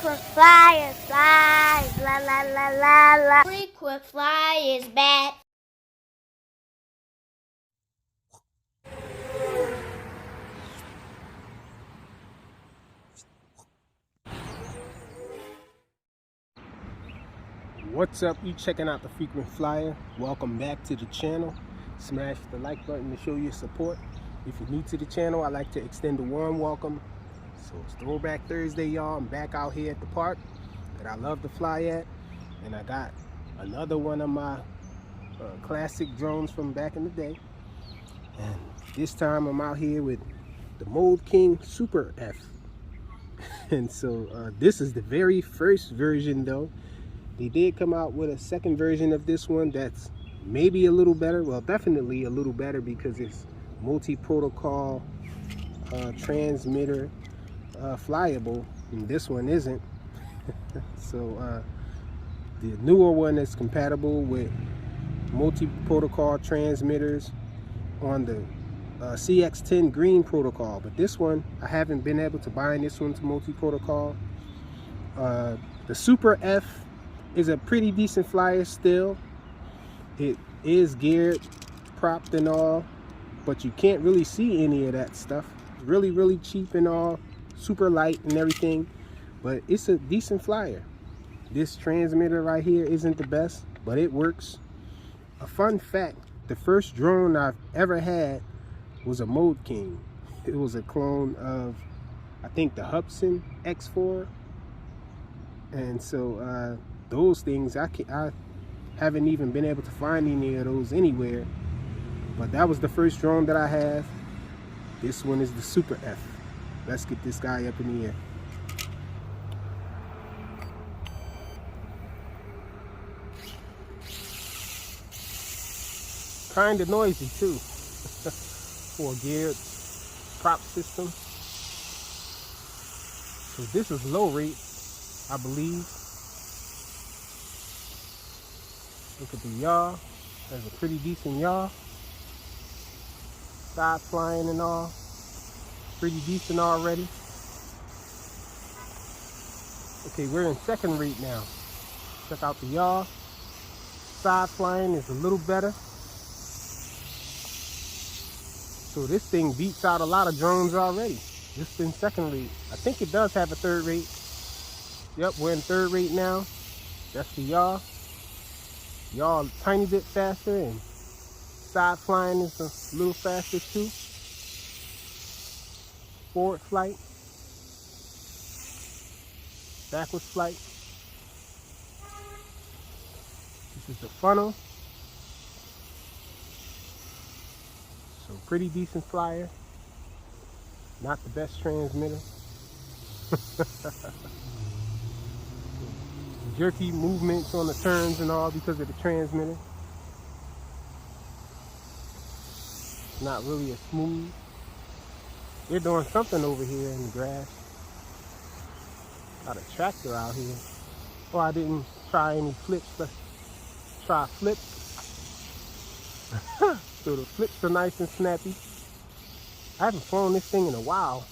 Frequent flyers, flies, la la la la la. Frequent flyers back. What's up? You checking out the Frequent Flyer. Welcome back to the channel. Smash the like button to show your support. If you're new to the channel, I'd like to extend a warm welcome. So it's Throwback Thursday, y'all. I'm back out here at the park that I love to fly at, and I got another one of my classic drones from back in the day. And this time I'm out here with the Mould King Super F. And so this is the very first version, though. They did come out with a second version of this one that's maybe a little better. Well, definitely a little better because it's multi-protocol transmitter flyable, and this one isn't. So the newer one is compatible with multi-protocol transmitters on the CX10 green protocol, but this one I haven't been able to bind this one to multi-protocol. The Super F is a pretty decent flyer still. It is geared, propped and all, but you can't really see any of that stuff. Really cheap and all, super light and everything, but it's a decent flyer. This transmitter right here isn't the best, but it works. A fun fact, the first drone I've ever had was a Mould King. It was a clone of, I think, the Hubsan X4. And so those things, I haven't even been able to find any of those anywhere. But that was the first drone that I have. This one is the Super F. Let's get this guy up in the air. Kind of noisy too for a geared prop system. So this is low rate, I believe. Look at the yaw. That's a pretty decent yaw. Side flying and all. Pretty decent already. Okay, we're in second rate now. Check out the yaw. Side flying is a little better. So this thing beats out a lot of drones already. Just in second rate. I think it does have a third rate. Yep, we're in third rate now. That's the yaw. Yaw a tiny bit faster, and side flying is a little faster too. Forward flight. Backwards flight. This is the funnel. So pretty decent flyer. Not the best transmitter. Jerky movements on the turns and all because of the transmitter. Not really as smooth. They're doing something over here in the grass. Got a tractor out here. Oh, I didn't try any flips. Let's try flips. So the flips are nice and snappy. I haven't flown this thing in a while.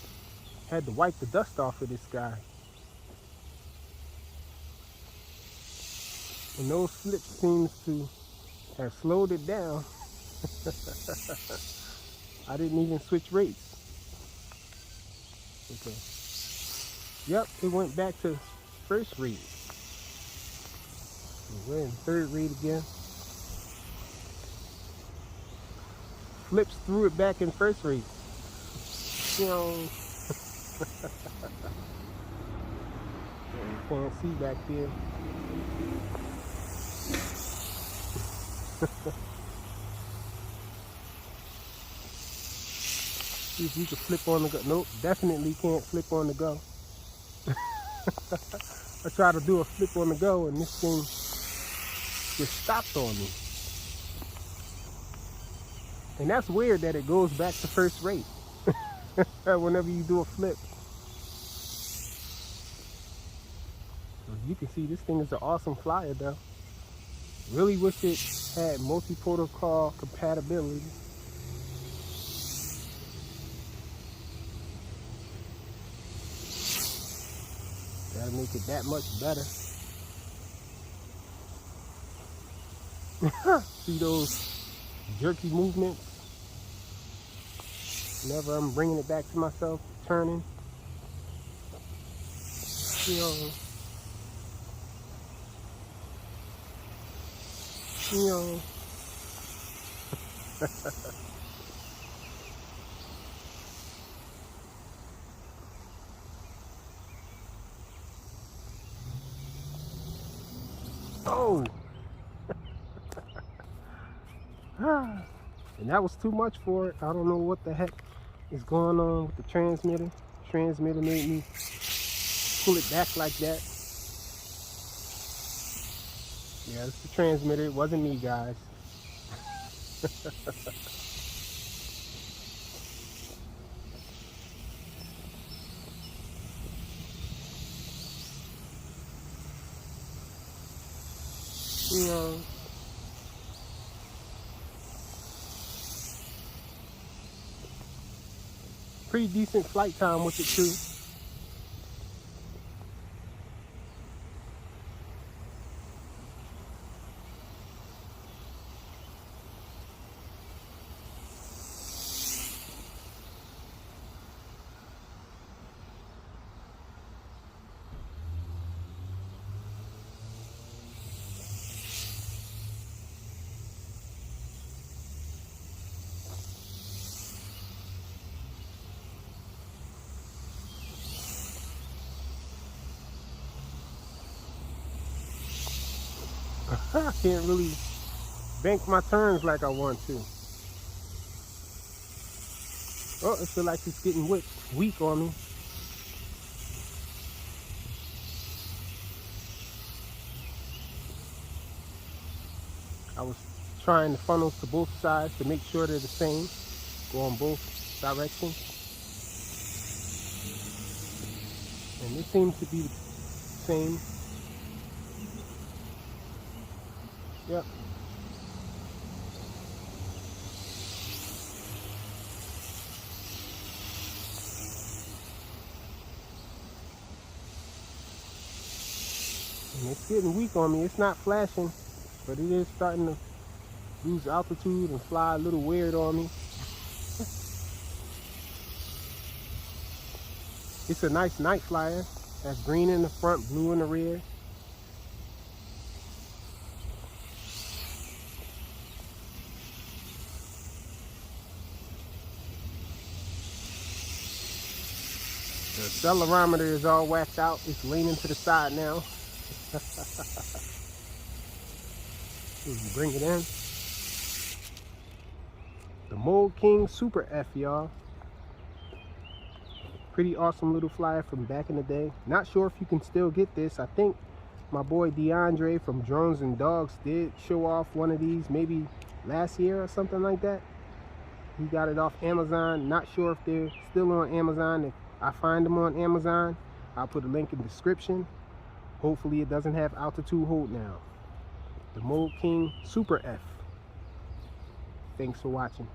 Had to wipe the dust off of this guy. And those flips seems to have slowed it down. I didn't even switch rates. Okay. Yep, it went back to first rate. We're in third rate again. Flips threw it back in first rate. You know. You can't see back there. See if you can flip on the go. Nope, definitely can't flip on the go. I tried to do a flip on the go and this thing just stopped on me. And that's weird that it goes back to first rate whenever you do a flip. So you can see this thing is an awesome flyer though. Really wish it had multi-protocol compatibility. Gotta make it that much better. See those jerky movements? Whenever I'm bringing it back to myself, turning. You know. You know. Oh. And that was too much for it. I don't know what the heck is going on with the transmitter. Transmitter made me pull it back like that. Yeah, it's the transmitter. It wasn't me, guys. You know. Pretty decent flight time with it too. I can't really bank my turns like I want to. Oh, I feel like it's getting weak on me. I was trying the funnels to both sides to make sure they're the same. Go on both directions. And they seem to be the same. Yep. And it's getting weak on me. It's not flashing, but it is starting to lose altitude and fly a little weird on me. It's a nice night flyer. That's green in the front, blue in the rear. The accelerometer is all waxed out. It's leaning to the side now. Bring it in. The Mould King Super F, y'all. Pretty awesome little flyer from back in the day. Not sure if you can still get this. I think my boy DeAndre from Drones and Dogs did show off one of these maybe last year or something like that. He got it off Amazon. Not sure if they're still on Amazon. If I find them on Amazon, I'll put a link in the description. Hopefully it doesn't have altitude hold now. The Mould King Super F. Thanks for watching.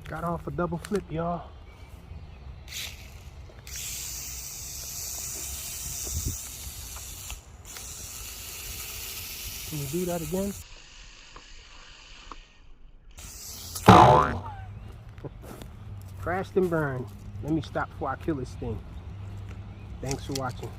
Got off a double flip, y'all. Can you do that again? Crashed and burned. Let me stop before I kill this thing. Thanks for watching.